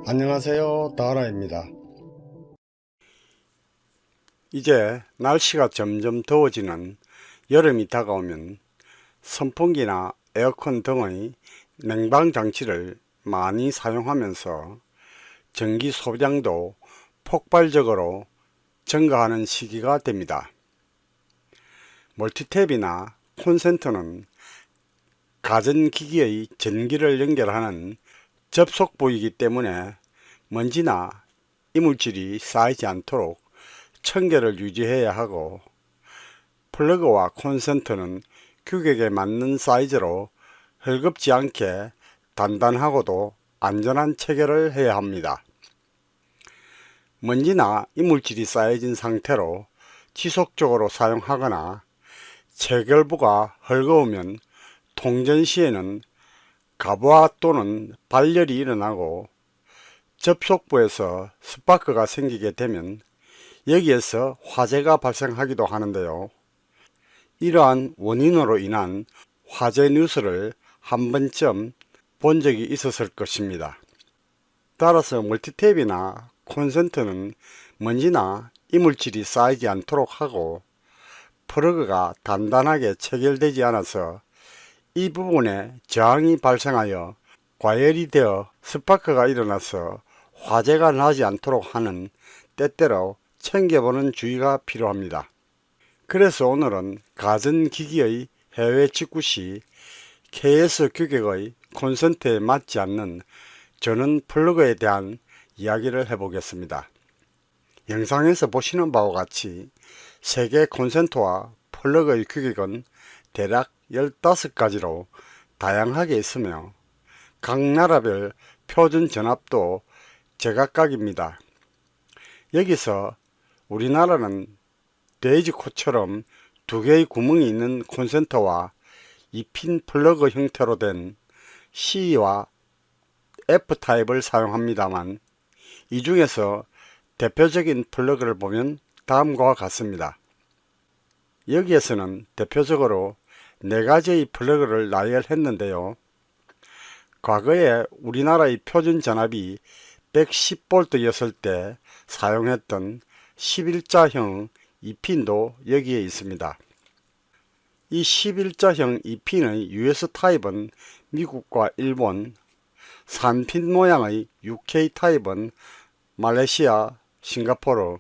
안녕하세요, 다라입니다. 이제 날씨가 점점 더워지는 여름이 다가오면 선풍기나 에어컨 등의 냉방 장치를 많이 사용하면서 전기 소비량도 폭발적으로 증가하는 시기가 됩니다. 멀티탭이나 콘센트는 가전기기의 전기를 연결하는 접속 부이기 때문에 먼지나 이물질이 쌓이지 않도록 청결을 유지해야 하고, 플러그와 콘센트는 규격에 맞는 사이즈로 헐겁지 않게 단단하고도 안전한 체결을 해야 합니다. 먼지나 이물질이 쌓여진 상태로 지속적으로 사용하거나 체결부가 헐거우면 통전 시에는 가부하 또는 발열이 일어나고 접속부에서 스파크가 생기게 되면 여기에서 화재가 발생하기도 하는데요. 이러한 원인으로 인한 화재 뉴스를 한 번쯤 본 적이 있었을 것입니다. 따라서 멀티탭이나 콘센트는 먼지나 이물질이 쌓이지 않도록 하고 플러그가 단단하게 체결되지 않아서 이 부분에 저항이 발생하여 과열이 되어 스파크가 일어나서 화재가 나지 않도록 하는 때때로 챙겨보는 주의가 필요합니다. 그래서 오늘은 가전기기의 해외 직구 시 KS 규격의 콘센트에 맞지 않는 전원 플러그에 대한 이야기를 해보겠습니다. 영상에서 보시는 바와 같이 세계 콘센트와 플러그의 규격은 대략 15가지로 다양하게 있으며 각 나라별 표준 전압도 제각각입니다. 여기서 우리나라는 돼지코처럼 두 개의 구멍이 있는 콘센트와 2핀 플러그 형태로 된 C와 F타입을 사용합니다만, 이 중에서 대표적인 플러그를 보면 다음과 같습니다. 여기에서는 대표적으로 4가지의 플러그를 나열했는데요. 과거에 우리나라의 표준 전압이 110V였을 때 사용했던 11자형 2핀도 여기에 있습니다. 이 11자형 2핀의 US 타입은 미국과 일본, 3핀 모양의 UK 타입은 말레이시아, 싱가포르,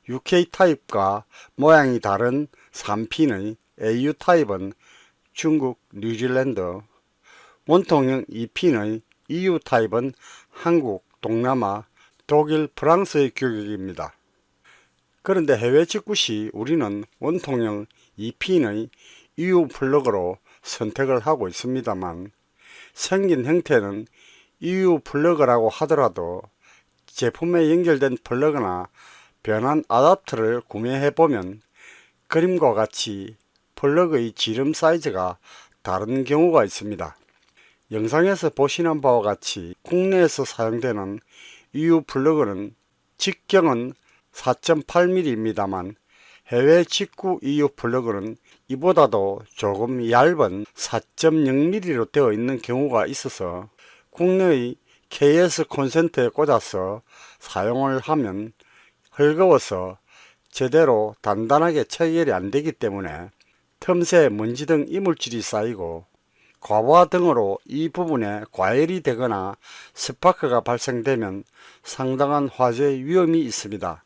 UK 타입과 모양이 다른 3핀의 AU 타입은 중국, 뉴질랜드, 원통형 2핀의 EU 타입은 한국, 동남아, 독일, 프랑스의 규격입니다. 그런데 해외 직구 시 우리는 원통형 2핀의 EU 플러그로 선택을 하고 있습니다만, 생긴 형태는 EU 플러그라고 하더라도 제품에 연결된 플러그나 변환 어댑터를 구매해보면 그림과 같이 플러그의 지름 사이즈가 다른 경우가 있습니다. 영상에서 보시는 바와 같이 국내에서 사용되는 EU 플러그는 직경은 4.8mm입니다만 해외 직구 EU 플러그는 이보다도 조금 얇은 4.0mm로 되어 있는 경우가 있어서 국내의 KS 콘센트에 꽂아서 사용을 하면 헐거워서 제대로 단단하게 체결이 안 되기 때문에 틈새 먼지 등 이물질이 쌓이고 과부하 등으로 이 부분에 과열이 되거나 스파크가 발생되면 상당한 화재 위험이 있습니다.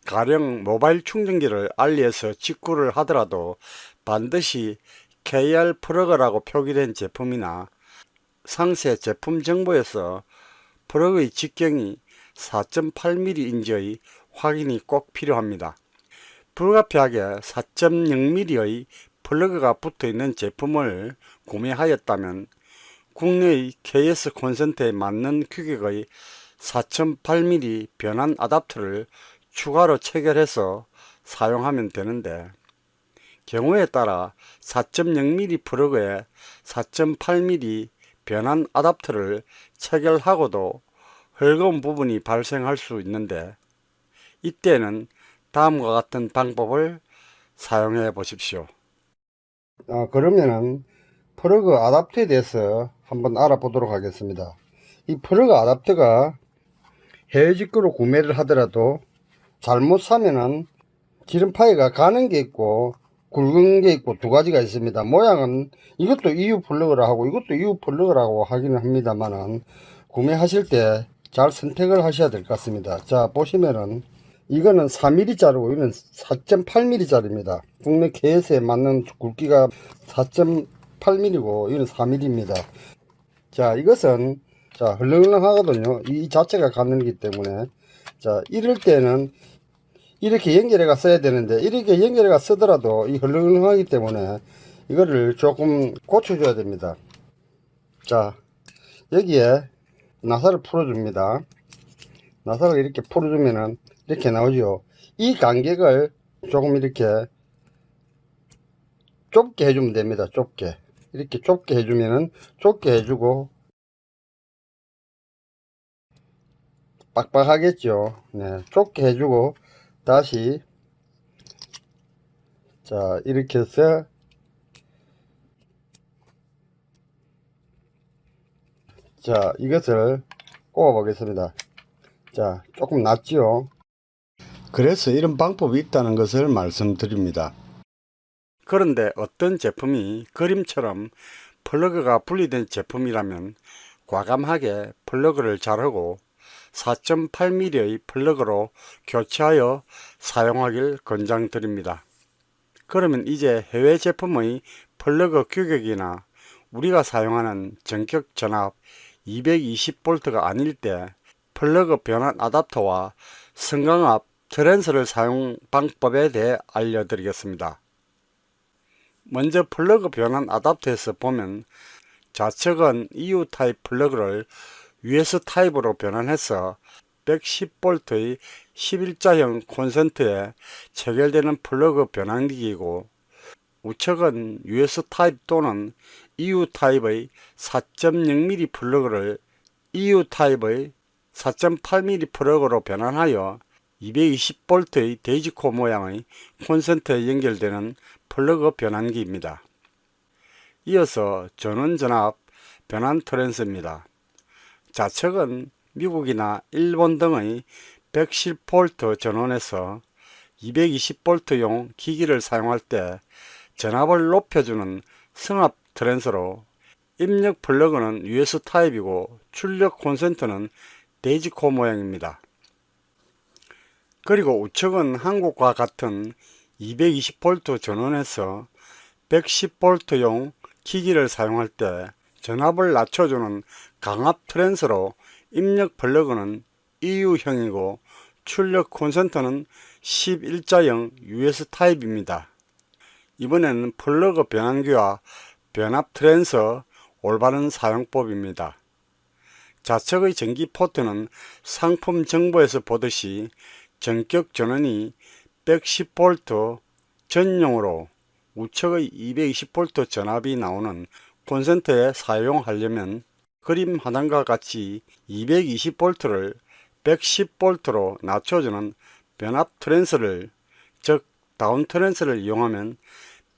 가령 모바일 충전기를 알리에서 직구를 하더라도 반드시 KR 플러그라고 표기된 제품이나 상세 제품 정보에서 플러그의 직경이 4.8mm인지의 확인이 꼭 필요합니다. 불가피하게 4.0mm의 플러그가 붙어있는 제품을 구매하였다면 국내의 KS 콘센트에 맞는 규격의 4.8mm 변환 어댑터를 추가로 체결해서 사용하면 되는데, 경우에 따라 4.0mm 플러그에 4.8mm 변환 어댑터를 체결하고도 헐거운 부분이 발생할 수 있는데, 이때는 다음과 같은 방법을 사용해 보십시오. 그러면은 플러그 어댑터에 대해서 한번 알아보도록 하겠습니다. 이 플러그 아답터가 해외 직구로 구매를 하더라도 잘못 사면은 기름파이가 가는 게 있고 굵은 게 있고 두 가지가 있습니다. 모양은 이것도 EU 플러그라 하고 이것도 EU 플러그라고 하기는 합니다만은 구매하실 때 잘 선택을 하셔야 될 것 같습니다. 자, 보시면은 이거는 4mm 짜리고 이거는 4.8mm 짜리입니다. 국내 케이스에 맞는 굵기가 4.8mm고 이거는 4mm입니다. 자, 이것은 자 흘렁흘렁하거든요. 이 자체가 가늘기 때문에 자 이럴 때는 이렇게 연결해가 써야 되는데 이렇게 연결해가 쓰더라도 이 흘렁흘렁하기 때문에 이거를 조금 고쳐줘야 됩니다. 자, 여기에 나사를 풀어줍니다. 나사를 이렇게 풀어주면은 이렇게 나오죠. 이 간격을 조금 이렇게 좁게 해주면 됩니다. 좁게 이렇게 좁게 해주면은 좁게 해주고 빡빡하겠죠. 네, 좁게 해주고 다시 자 이렇게 해서 자 이것을 꼽아 보겠습니다. 자 조금 낫지요. 그래서 이런 방법이 있다는 것을 말씀드립니다. 그런데 어떤 제품이 그림처럼 플러그가 분리된 제품이라면 과감하게 플러그를 자르고 4.8mm의 플러그로 교체하여 사용하길 권장드립니다. 그러면 이제 해외 제품의 플러그 규격이나 우리가 사용하는 전격 전압 220V가 아닐 때 플러그 변환 아답터와 성강압 트랜스를 사용 방법에 대해 알려드리겠습니다. 먼저 플러그 변환 아답터에서 보면 좌측은 EU 타입 플러그를 US 타입으로 변환해서 110V의 11자형 콘센트에 체결되는 플러그 변환기이고 우측은 US 타입 또는 EU 타입의 4.0mm 플러그를 EU 타입의 4.8mm 플러그로 변환하여 220V의 데이지코 모양의 콘센트에 연결되는 플러그 변환기입니다. 이어서 전원전압 변환 트랜스입니다. 좌측은 미국이나 일본 등의 110V 전원에서 220V용 기기를 사용할 때 전압을 높여주는 승합 트랜스로 입력 플러그는 US 타입이고 출력 콘센트는 데이지코 모양입니다. 그리고 우측은 한국과 같은 220V 전원에서 110V용 기기를 사용할 때 전압을 낮춰주는 강압 트랜스로 입력 플러그는 EU형이고 출력 콘센트는 11자형 US 타입입니다. 이번에는 플러그 변환기와 변압 트랜스 올바른 사용법입니다. 좌측의 전기 포트는 상품 정보에서 보듯이 전격 전원이 110V 전용으로 우측의 220V 전압이 나오는 콘센트에 사용하려면 그림 하단과 같이 220V를 110V로 낮춰주는 변압 트랜스를 즉 다운 트랜스를 이용하면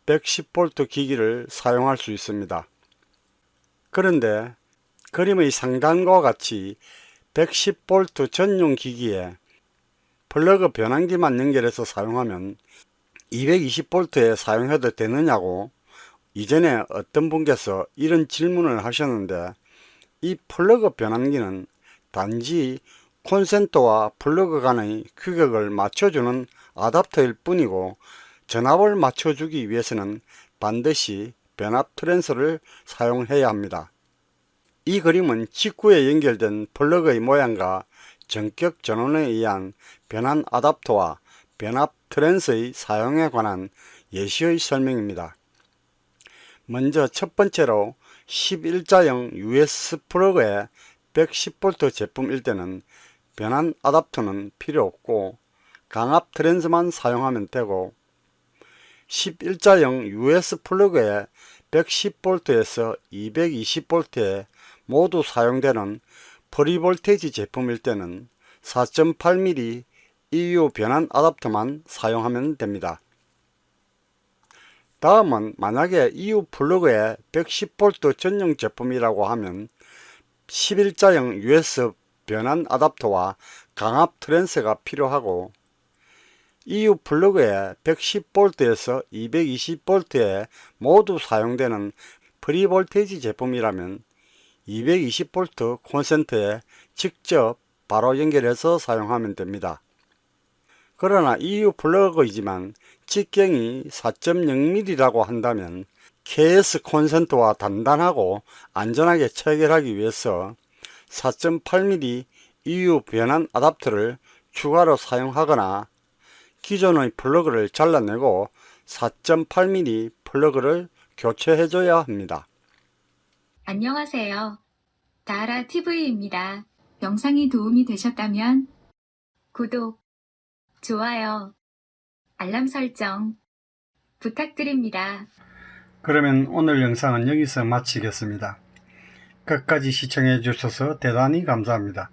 110V 기기를 사용할 수 있습니다. 그런데 그림의 상단과 같이 110V 전용 기기에 플러그 변환기만 연결해서 사용하면 220V에 사용해도 되느냐고 이전에 어떤 분께서 이런 질문을 하셨는데 이 플러그 변환기는 단지 콘센트와 플러그 간의 규격을 맞춰주는 아답터일 뿐이고 전압을 맞춰주기 위해서는 반드시 변압 트랜스를 사용해야 합니다. 이 그림은 직구에 연결된 플러그의 모양과 전격 전원에 의한 변환 아답터와 변압 트랜스의 사용에 관한 예시의 설명입니다. 먼저 첫 번째로 11자형 US 플러그에 110V 제품일 때는 변환 아답터는 필요 없고 강압 트랜스만 사용하면 되고 11자형 US 플러그에 110V에서 220V에 모두 사용되는 프리볼테이지 제품일 때는 4.8mm EU 변환 아답터만 사용하면 됩니다. 다음은 만약에 EU 플러그에 110V 전용 제품이라고 하면 11자형 US 변환 아답터와 강압 트랜스가 필요하고 EU 플러그에 110V에서 220V에 모두 사용되는 프리볼테이지 제품이라면 220V 콘센트에 직접 바로 연결해서 사용하면 됩니다. 그러나 EU 플러그이지만 직경이 4.0mm라고 한다면 KS 콘센트와 단단하고 안전하게 체결하기 위해서 4.8mm EU 변환 아답터를 추가로 사용하거나 기존의 플러그를 잘라내고 4.8mm 플러그를 교체해줘야 합니다. 안녕하세요. 다라TV입니다. 영상이 도움이 되셨다면 구독, 좋아요, 알람 설정 부탁드립니다. 그러면 오늘 영상은 여기서 마치겠습니다. 끝까지 시청해 주셔서 대단히 감사합니다.